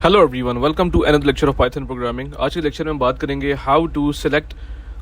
Hello everyone, welcome to another lecture of Python programming. आज के lecture में हम बात करेंगे how to select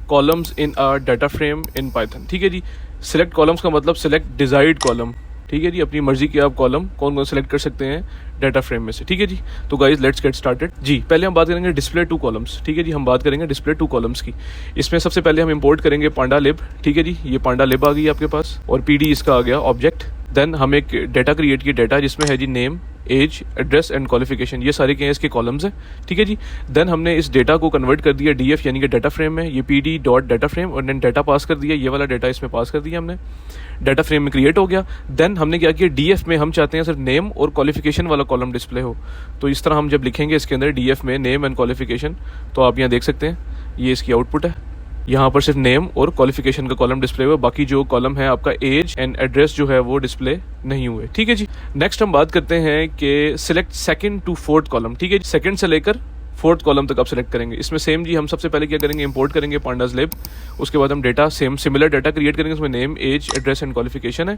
columns in a data frame in Python. ठीक है जी, सिलेक्ट कॉलम्स का मतलब सिलेक्ट डिजायर्ड कॉलम। ठीक है जी, अपनी मर्जी के आप कॉलम कौन कौन सेलेक्ट कर सकते हैं डाटा फ्रेम में से। ठीक है जी, तो गाइज लेट्स गेट स्टार्टेड। जी, पहले हम बात करेंगे डिस्प्ले टू कॉलम्स। ठीक है जी, हम बात करेंगे डिस्प्ले टू कॉलम्स की। इसमें सबसे पहले हम इंपोर्ट करेंगे पांडा लिब। ठीक है जी, ये पांडा लिब आ गई आपके पास और पीडी इसका आ गया ऑब्जेक्ट। देन हम एक डाटा क्रिएट किया, डाटा जिसमें है जी name, age, address and qualification, ये सारे के इसके कॉलम्स हैं। ठीक है जी, देन हमने इस डेटा को कन्वर्ट कर दिया डीएफ यानी कि डाटा फ्रेम में। ये पीडी डॉट डाटा फ्रेम और देन डाटा पास कर दिया, ये वाला डाटा इसमें पास कर दिया हमने, डाटा फ्रेम में क्रिएट हो गया। देन हमने क्या किया, डीएफ में हम चाहते हैं सिर्फ नेम और क्वालिफिकेशन वाला कॉलम डिस्प्ले हो। तो इस तरह हम जब लिखेंगे इसके अंदर डीएफ में नेम एंड क्वालिफिकेशन, तो आप यहाँ देख सकते हैं ये इसकी आउटपुट है। यहाँ पर सिर्फ नेम और क्वालिफिकेशन का कॉलम डिस्प्ले हुआ, बाकी जो कॉलम है आपका एज एंड एड्रेस जो है वो डिस्प्ले नहीं हुए। ठीक है जी, नेक्स्ट हम बात करते हैं कि select second to fourth column. ठीक है, सेकंड से लेकर फोर्थ कॉलम तक आप सिलेक्ट करेंगे। इसमें सेम जी, हम सबसे पहले क्या करेंगे, इंपोर्ट करेंगे पांडास लिब। उसके बाद हम data same similar data create करेंगे, उसमें name, age, address and qualification है।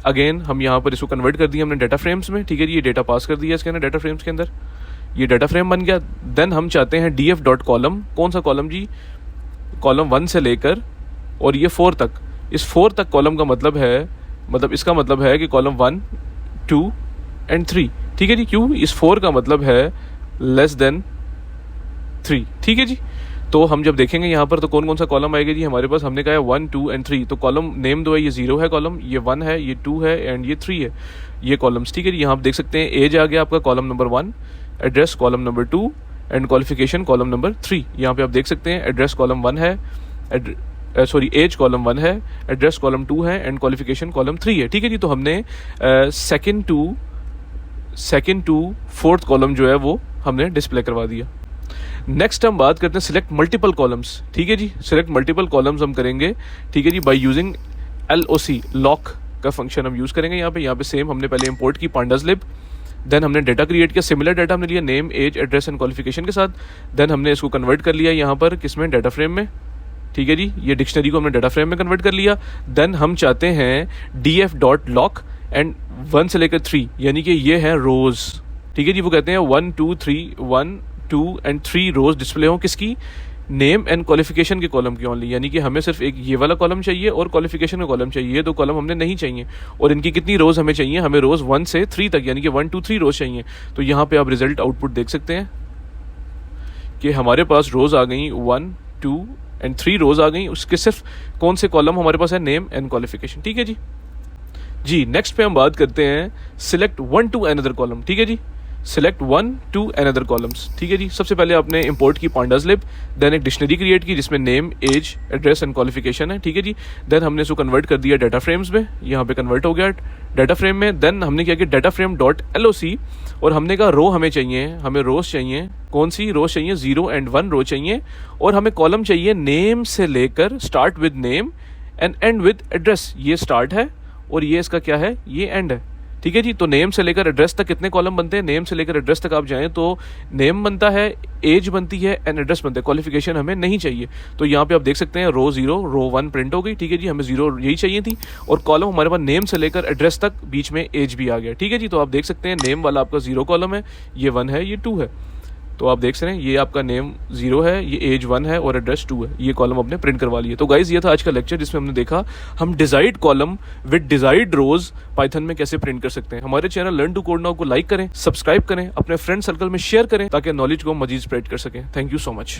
अगेन हम यहाँ पर इसको कन्वर्ट कर दिया हमने डाटा फ्रेम्स में। ठीक है जी, ये डेटा पास कर दिया इसके अंदर डाटा फ्रेम्स के अंदर, ये डाटा फ्रेम बन गया। देन हम चाहते हैं डीएफ डॉट कॉलम, कौन सा कॉलम जी, कॉलम 1 से लेकर और ये 4 तक। इस 4 तक कॉलम का मतलब है, इसका मतलब है कि कॉलम 1, 2 एंड 3। ठीक है जी, क्यों, इस 4 का मतलब है लेस देन 3। ठीक है जी, तो हम जब देखेंगे यहाँ पर तो कौन कौन सा कॉलम आएगा जी हमारे पास, हमने कहा है 1, 2 एंड 3। तो कॉलम नेम दो है, ये 0 है कॉलम, ये 1 है, ये 2 है एंड ये 3 है, ये कॉलम्स। ठीक है जी, यहाँ आप देख सकते हैं एज आ गया आपका column number 1, address column number 2 and qualification column number 3। यहाँ पे आप देख सकते हैं एड्रेस कॉलम 1 है, एज कॉलम 1 है, एड्रेस कॉलम 2 है एंड क्वालिफिकेशन कॉलम 3 है। ठीक है जी, तो हमने सेकंड टू फोर्थ कॉलम जो है वो हमने डिस्प्ले करवा दिया। नेक्स्ट हम बात करते हैं सिलेक्ट मल्टीपल कॉलम्स। ठीक है जी, सिलेक्ट मल्टीपल कॉलम्स हम करेंगे। ठीक है जी, बाय यूजिंग LOC, लॉक का फंक्शन हम यूज करेंगे। यहाँ पे सेम हमने पहले इंपोर्ट की पांडास लिब। देन हमने डाटा क्रिएट किया, सिमिलर डाटा हमने लिया name, age, address and qualification के साथ। देन हमने इसको कन्वर्ट कर लिया यहाँ पर किसमें, डाटा फ्रेम में। ठीक है जी, ये डिक्शनरी को हमने डाटा फ्रेम में कन्वर्ट कर लिया। देन हम चाहते हैं डीएफ डॉट लॉक एंड 1 से लेकर 3 यानी कि ये है रोज। ठीक है जी, वो कहते हैं 1, 2, 3, 1, 2 एंड 3 रोज डिस्प्ले हो, किसकी, नेम एंड क्वालिफिकेशन के कॉलम की ओनली। यानी कि हमें सिर्फ एक ये वाला कॉलम चाहिए और क्वालिफिकेशन का कॉलम चाहिए, ये 2 कॉलम हमने नहीं चाहिए। और इनकी कितनी रोज हमें चाहिए, हमें रोज 1 से 3 तक यानी कि 1, 2, 3 रोज चाहिए। तो यहाँ पे आप रिजल्ट आउटपुट देख सकते हैं कि हमारे पास रोज आ गई 1, 2 एंड 3 रोज आ गई। उसके सिर्फ कौन से कॉलम हमारे पास है, नेम एंड क्वालिफिकेशन। ठीक है जी, नेक्स्ट पे हम बात करते हैं सिलेक्ट 1 टू अनदर कॉलम। ठीक है जी, सिलेक्ट 1 टू अनदर कॉलम्स। ठीक है जी, सबसे पहले आपने इंपोर्ट की पांडास लिब, देन एक डिक्शनरी क्रिएट की जिसमें name, age, address and qualification है। ठीक है जी, देन हमने इसको कन्वर्ट कर दिया डाटा फ्रेम्स में, यहाँ पे कन्वर्ट हो गया डाटा फ्रेम में। देन हमने क्या किया, डाटा फ्रेम डॉट LOC और हमने कहा रो हमें चाहिए, हमें रोज चाहिए, कौन सी रोज चाहिए, 0 एंड 1 रो चाहिए। और हमें कॉलम चाहिए नेम से लेकर, start with name and and with address. ये स्टार्ट है और ये इसका क्या है, ये एंड है। ठीक है जी, तो नेम से लेकर एड्रेस तक कितने कॉलम बनते हैं, नेम से लेकर एड्रेस तक आप जाएं तो नेम बनता है, एज बनती है एंड एड्रेस बनता है, क्वालिफिकेशन हमें नहीं चाहिए। तो यहाँ पे आप देख सकते हैं रो 0, रो 1 प्रिंट हो गई। ठीक है जी, हमें 0 यही चाहिए थी और कॉलम हमारे पास नेम से लेकर एड्रेस तक, बीच में एज भी आ गया। ठीक है जी, तो आप देख सकते हैं नेम वाला आपका 0 कॉलम है, ये 1 है, ये 2 है। तो आप देख सकते हैं ये आपका नेम 0 है, ये एज 1 है और एड्रेस 2 है। ये कॉलम अपने प्रिंट करवा लिए। तो गाइज ये था आज का लेक्चर जिसमें हमने देखा हम desired column with desired rows Python में कैसे प्रिंट कर सकते हैं। हमारे channel learn to code now को लाइक करें, सब्सक्राइब करें, अपने फ्रेंड सर्कल में शेयर करें ताकि नॉलेज को मजीद स्प्रेड कर सकें। Thank you so much.